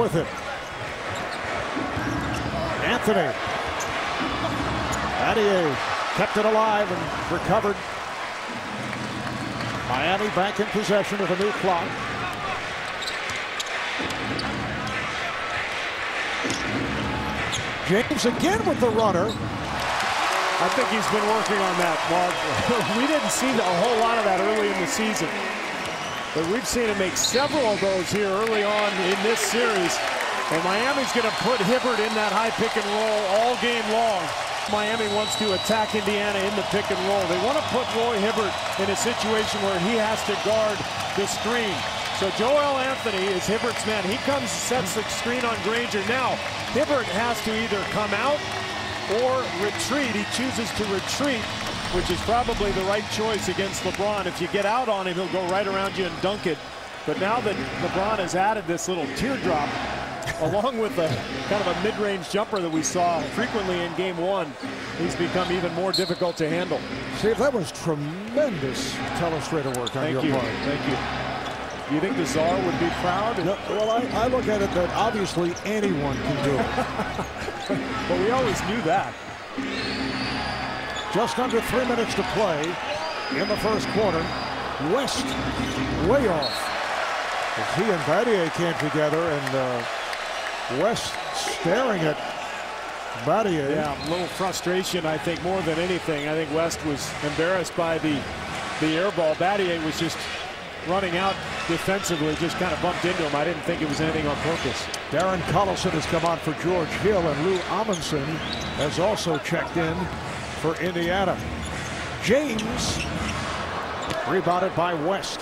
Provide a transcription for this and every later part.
with it. Anthony. Battier kept it alive and recovered. Miami back in possession of a new clock. James again with the runner. I think he's been working on that, Mark. We didn't see a whole lot of that early in the season, but we've seen him make several of those here early on in this series. And Miami's going to put Hibbert in that high pick and roll all game long. Miami wants to attack Indiana in the pick and roll. They want to put Roy Hibbert in a situation where he has to guard the screen. So Joel Anthony is Hibbert's man. He comes, sets the screen on Granger. Now, Hibbert has to either come out or retreat. He chooses to retreat, which is probably the right choice against LeBron. If you get out on him, he'll go right around you and dunk it. But now that LeBron has added this little teardrop, along with a kind of a mid-range jumper that we saw frequently in game one, he's become even more difficult to handle. Steve, that was tremendous telestrator work on your part. Thank you. Do you think the Czar would be proud? No, well, I look at it that obviously anyone can do it. But we always knew that. Just under 3 minutes to play in the first quarter. West way off. As he and Battier came together, and West staring at Battier. Yeah, a little frustration, I think, more than anything. I think West was embarrassed by the air ball. Battier was just running out defensively, just kind of bumped into him. I didn't think it was anything on purpose. Darren Collison has come on for George Hill, and Lou Amundsen has also checked in for Indiana. James rebounded by West.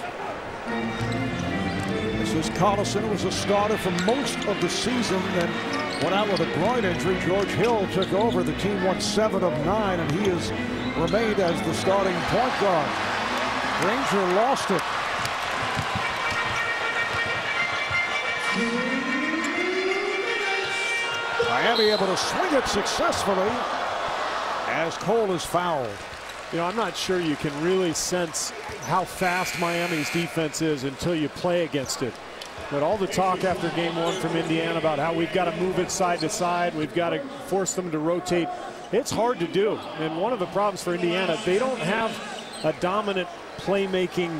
This is Collison, who was a starter for most of the season, and went out with a groin injury. George Hill took over. The team won 7 of 9, and he has remained as the starting point guard. Granger lost it. Miami able to swing it successfully as Cole is fouled. You know, I'm not sure you can really sense how fast Miami's defense is until you play against it. But all the talk after game one from Indiana about how we've got to move it side to side, we've got to force them to rotate, it's hard to do. And one of the problems for Indiana, they don't have a dominant playmaking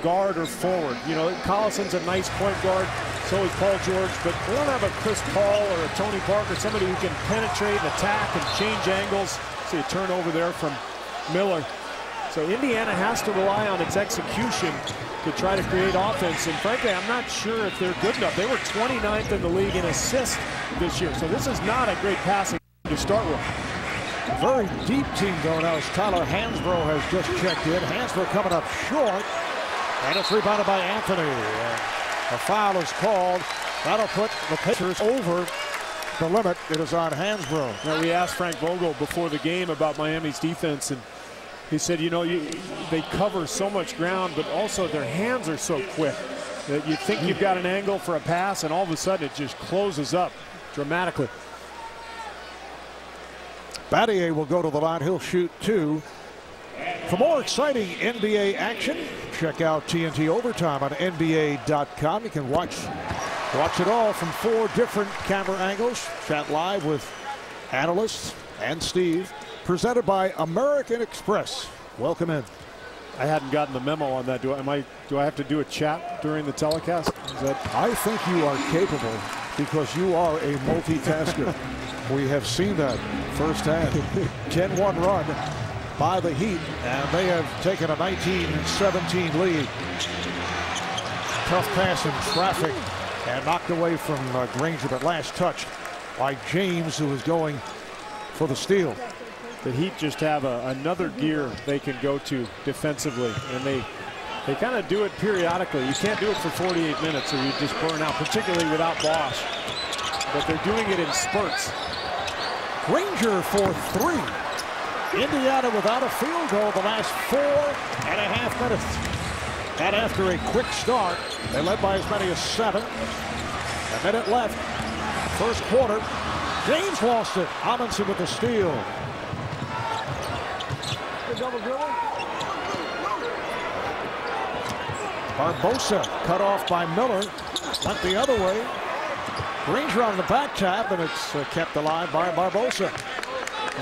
guard or forward. You know, Collison's a nice point guard, so is Paul George, but they don't have a Chris Paul or a Tony Parker, somebody who can penetrate and attack and change angles. See a turnover there from Miller. So Indiana has to rely on its execution to try to create offense, and frankly, I'm not sure if they're good enough. They were 29th in the league in assists this year, so this is not a great passing to start with. Very deep team going out as Tyler Hansbrough has just checked in. Hansbrough coming up short, and it's rebounded by Anthony. A foul is called. That'll put the Pacers over the limit. It is on Hansbrough. Now, we asked Frank Vogel before the game about Miami's defense, and he said, you know, they cover so much ground, but also their hands are so quick that you think you've got an angle for a pass, and all of a sudden it just closes up dramatically. Battier will go to the line. He'll shoot 2. For more exciting NBA action, check out TNT Overtime on NBA.com. You can watch it all from 4 different camera angles. Chat live with analysts and Steve. Presented by American Express. Welcome in. I hadn't gotten the memo on that. Do I have to do a chat during the telecast? I think you are capable because you are a multitasker. We have seen that firsthand. 10-1 run by the Heat, and they have taken a 19-17 lead. Tough pass in traffic and knocked away from Granger, but last touch by James, who is going for the steal. The Heat just have another gear they can go to defensively, and they kind of do it periodically. You can't do it for 48 minutes or you just burn out, particularly without Bosch. But they're doing it in spurts. Granger for 3. Indiana without a field goal the last 4.5 minutes. And after a quick start, they led by as many as 7. A minute left. First quarter. James lost it. Amundsen with the steal. Double dribble. Barbosa cut off by Miller. Went the other way. Granger on the back tap, and it's kept alive by Barbosa.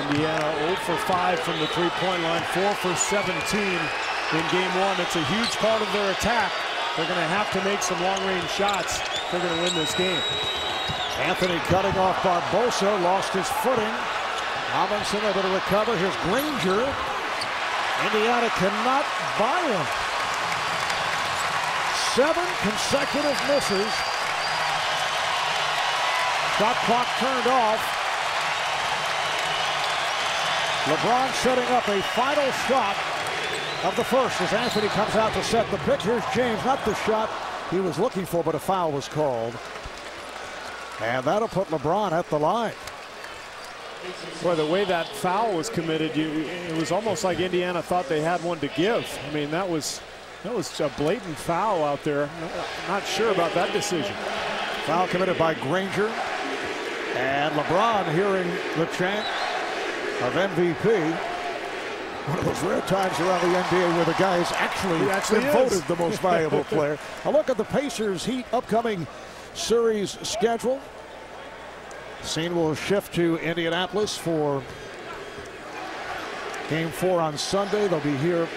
Indiana 0 for 5 from the three-point line, 4 for 17 in game one. It's a huge part of their attack. They're going to have to make some long-range shots if they're going to win this game. Anthony cutting off Barbosa, lost his footing. Robinson able to recover. Here's Granger. Indiana cannot buy him. 7 consecutive misses. Shot clock turned off. LeBron setting up a final shot of the first as Anthony comes out to set the pick. Here's James, not the shot he was looking for, but a foul was called. And that'll put LeBron at the line. Boy, the way that foul was committed, it was almost like Indiana thought they had one to give. I mean, that was a blatant foul out there. Not sure about that decision. Foul committed by Granger. And LeBron hearing the chant of MVP. One of those rare times around the NBA where the guy is actually been voted the most valuable player. A look at the Pacers Heat upcoming series schedule. Scene will shift to Indianapolis for Game 4 on Sunday. They'll be here,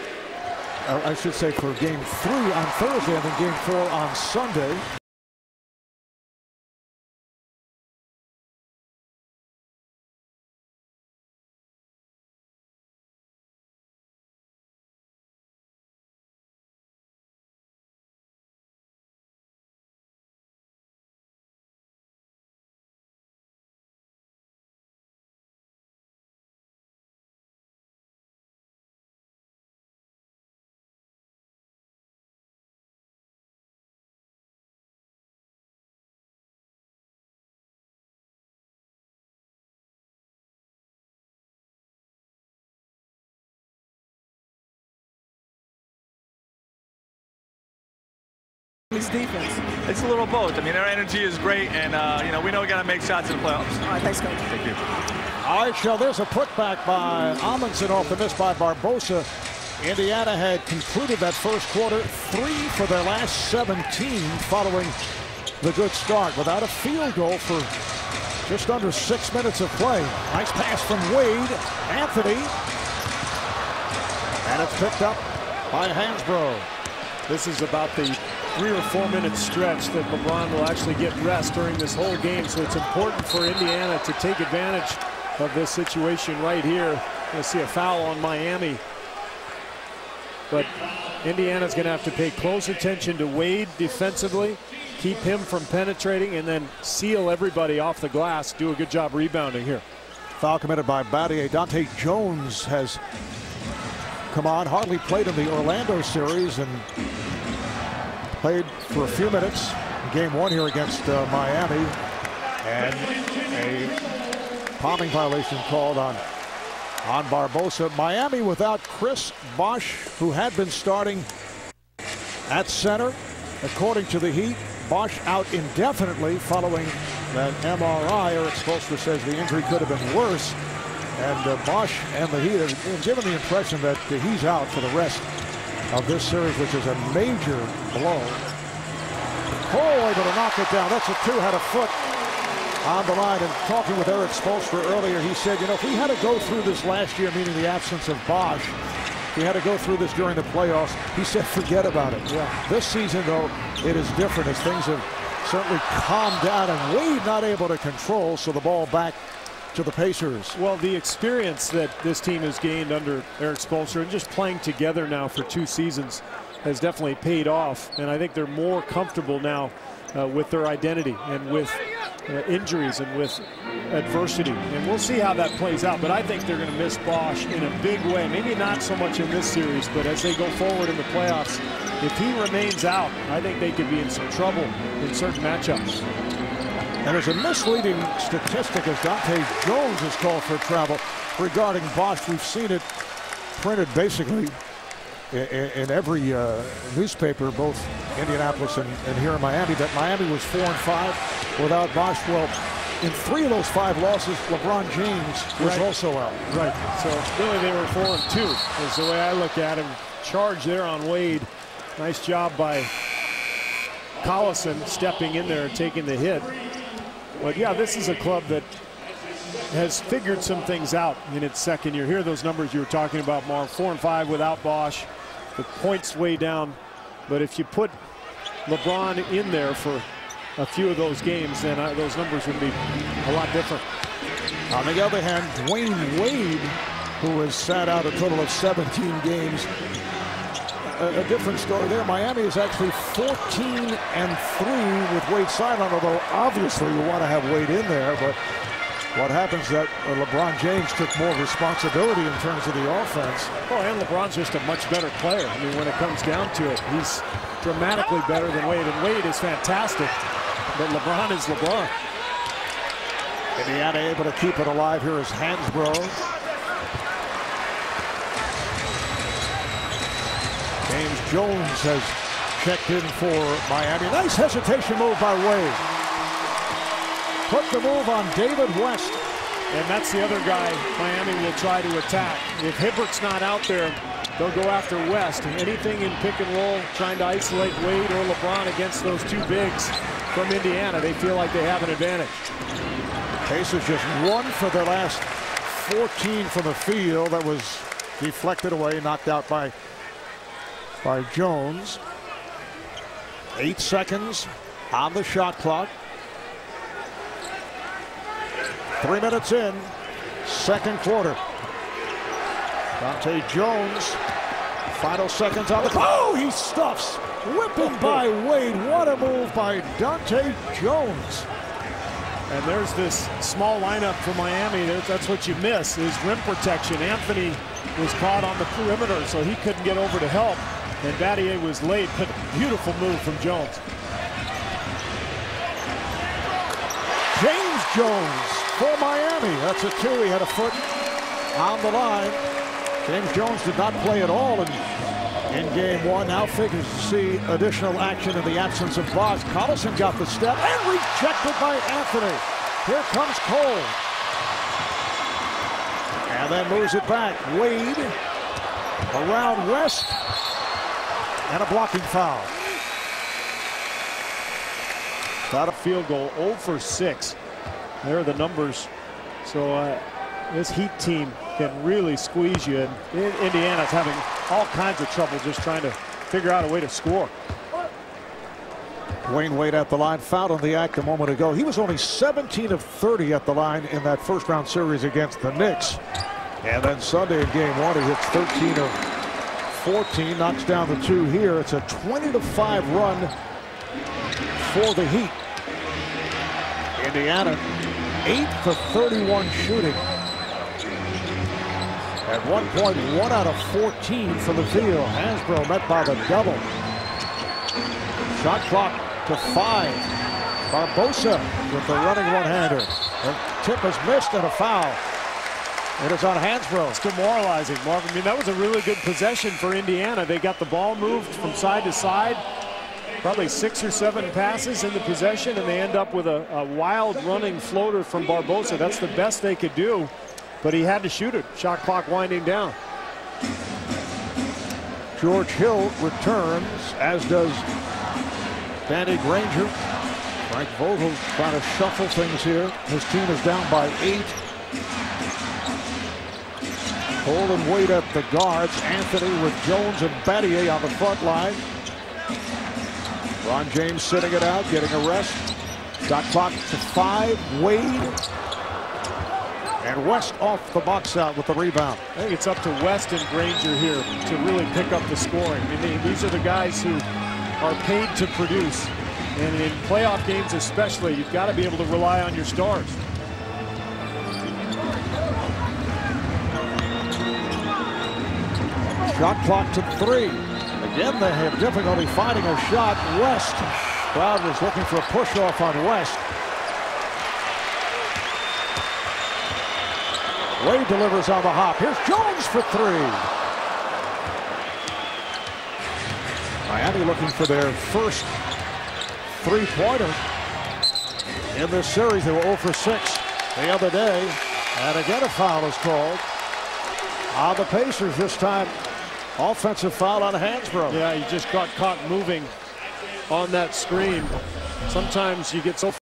I should say, for Game 3 on Thursday and then Game 4 on Sunday. Defense. It's a little both. I mean, their energy is great, and you know, we know we got to make shots in the playoffs. All right, thanks, Coach. Thank you. All right, Shell, there's a putback by Amundsen off the miss by Barbosa. Indiana had concluded that first quarter 3 for their last 17 following the good start without a field goal for just under 6 minutes of play. Nice pass from Wade. Anthony. And it's picked up by Hansbrough. This is about the 3 or 4 minute stretch that LeBron will actually get rest during this whole game. So it's important for Indiana to take advantage of this situation right here. You'll see a foul on Miami. But Indiana's going to have to pay close attention to Wade defensively, keep him from penetrating, and then seal everybody off the glass. Do a good job rebounding here. Foul committed by Battier. Dante Jones has come on, hardly played in the Orlando series and played for a few minutes in game 1 here against Miami. And a palming violation called on Barbosa. Miami without Chris Bosh, who had been starting at center. According to the Heat, Bosh out indefinitely following that MRI. Eric Spoelstra says the injury could have been worse. And Bosh and the Heat have given the impression that he's out for the rest of this series, which is a major blow. Cole able to knock it down. That's a 2, had a foot on the line. And talking with Eric Spoelstra earlier, he said, you know, if we had to go through this last year, meaning the absence of Bosh, we had to go through this during the playoffs, he said, forget about it. Yeah. This season, though, it is different as things have certainly calmed down and Wade not able to control, so the ball back to the Pacers. Well, the experience that this team has gained under Eric Spoelstra and just playing together now for 2 seasons has definitely paid off. And I think they're more comfortable now with their identity and with injuries and with adversity. And we'll see how that plays out. But I think they're going to miss Bosh in a big way. Maybe not so much in this series, but as they go forward in the playoffs, if he remains out, I think they could be in some trouble in certain matchups. And there's a misleading statistic as Dante Jones is called for travel regarding Bosh. We've seen it printed basically in every newspaper, both Indianapolis and here in Miami, that Miami was 4-5 without Bosh. Well, in 3 of those 5 losses, LeBron James was also out. Right. So really they were 4-2 is the way I look at him. Charge there on Wade. Nice job by Collison stepping in there and taking the hit. But yeah, this is a club that has figured some things out in its second year. Here are those numbers you were talking about, Mark. 4-5 without Bosch. The points way down. But if you put LeBron in there for a few of those games, then those numbers would be a lot different. On the other hand, Dwayne Wade, who has sat out a total of 17 games, a different story there. Miami is actually 14-3 with Wade sidelined, although obviously you want to have Wade in there. But what happens is that LeBron James took more responsibility in terms of the offense. Oh, and LeBron's just a much better player. I mean, when it comes down to it, he's dramatically better than Wade. And Wade is fantastic, but LeBron is LeBron. Indiana able to keep it alive. Here is Hansbrough. James Jones has checked in for Miami. Nice hesitation move by Wade. Put the move on David West. And that's the other guy Miami will try to attack. If Hibbert's not out there, they'll go after West. Anything in pick and roll, trying to isolate Wade or LeBron against those two bigs from Indiana, they feel like they have an advantage. Pacers just 1 for their last 14 from the field. That was deflected away, knocked out by Jones. 8 seconds on the shot clock. 3 minutes in, second quarter. Dante Jones, final seconds on the clock. Oh, he stuffs. Whipping by Wade. What a move by Dante Jones. And there's this small lineup for Miami. That's what you miss, is rim protection. Anthony was caught on the perimeter, so he couldn't get over to help. And Battier was late, but beautiful move from Jones. James Jones for Miami. That's a 2. He had a foot on the line. James Jones did not play at all in game 1. Now figures to see additional action in the absence of Bosch. Collison got the step and rejected by Anthony. Here comes Cole. And then moves it back. Wade around West. And a blocking foul. Got a field goal, 0 for 6. There are the numbers. So this Heat team can really squeeze you. And Indiana's having all kinds of trouble just trying to figure out a way to score. Dwayne Wade at the line, fouled on the act a moment ago. He was only 17 of 30 at the line in that first round series against the Knicks. And then Sunday in game 1, he hits 13 of 14, knocks down the 2 here. It's a 20-5 run for the Heat. Indiana 8 for 31 shooting. At one point, 1 out of 14 from the field. Hansbrough met by the double. Shot clock to 5. Barbosa with the running one-hander. The tip is missed and a foul. It is on Hansbrough. It's demoralizing, Mark. I mean, that was a really good possession for Indiana. They got the ball moved from side to side. Probably 6 or 7 passes in the possession, and they end up with a wild running floater from Barbosa. That's the best they could do, but he had to shoot it. Shot clock winding down. George Hill returns, as does Danny Granger. Frank Vogel trying to shuffle things here. His team is down by 8. Cole and Wade at the guards. Anthony with Jones and Battier on the front line. Ron James sitting it out, getting a rest. Shot clock to 5. Wade. And West off the box out with the rebound. I think it's up to West and Granger here to really pick up the scoring. I mean, these are the guys who are paid to produce. And in playoff games especially, you've got to be able to rely on your stars. Shot clock to 3. Again, they have difficulty finding a shot. West. Crowd was looking for a push-off on West. Wade delivers on the hop. Here's Jones for 3. Miami looking for their first three-pointer in this series. They were 0 for 6 the other day. And again, a foul is called on the Pacers. This time, offensive foul on Hansbrough. Yeah, he just got caught moving on that screen. Sometimes you get so